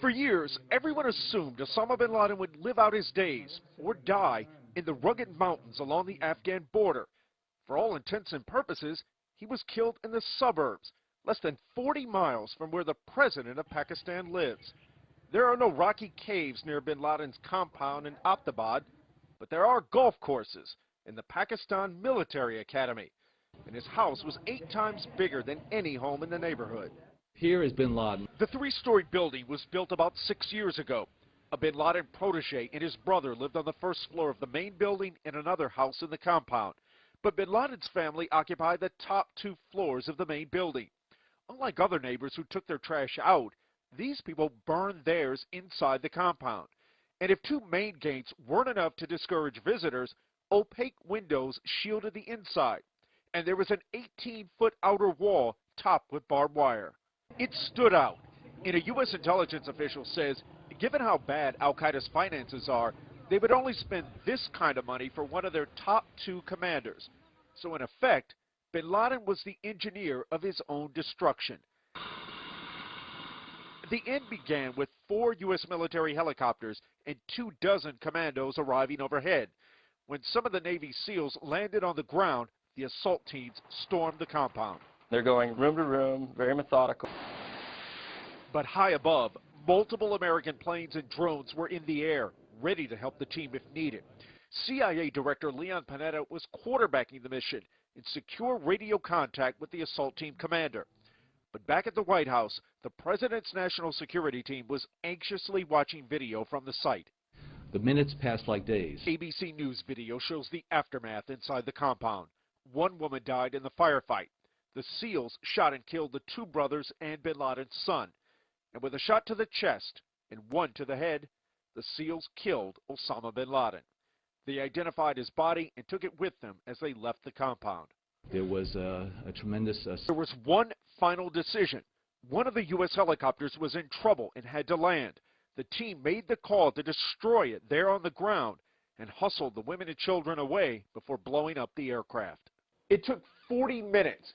For years, everyone assumed Osama Bin Laden would live out his days or die in the rugged mountains along the Afghan border. For all intents and purposes, he was killed in the suburbs, less than 40 miles from where the president of Pakistan lives. There are no rocky caves near Bin Laden's compound in Abbottabad, but there are golf courses in the Pakistan Military Academy, and his house was 8 times bigger than any home in the neighborhood. Here is Bin Laden. The 3-story building was built about 6 years ago. A Bin Laden protege and his brother lived on the first floor of the main building in another house in the compound. But Bin Laden's family occupied the top 2 floors of the main building. Unlike other neighbors who took their trash out, these people burned theirs inside the compound. And if 2 main gates weren't enough to discourage visitors, opaque windows shielded the inside. And there was an 18-foot outer wall topped with barbed wire. It stood out. And a U.S. intelligence official says, given how bad al-Qaeda's finances are, they would only spend this kind of money for one of their top 2 commanders. So in effect, Bin Laden was the engineer of his own destruction. The end began with 4 U.S. military helicopters and 24 commandos arriving overhead. When some of the Navy SEALs landed on the ground, the assault teams stormed the compound. They're going room to room, very methodical. But high above, multiple American planes and drones were in the air, ready to help the team if needed. CIA Director Leon Panetta was quarterbacking the mission in secure radio contact with the assault team commander. But back at the White House, the president's national security team was anxiously watching video from the site. The minutes passed like days. ABC News video shows the aftermath inside the compound. 1 woman died in the firefight. The SEALs shot and killed the 2 brothers and Bin Laden's son. And with a shot to the chest and 1 to the head, the SEALs killed Osama Bin Laden. They identified his body and took it with them as they left the compound. There was a tremendous... There was one final decision. One of the U.S. helicopters was in trouble and had to land. The team made the call to destroy it there on the ground and hustled the women and children away before blowing up the aircraft. It took 40 minutes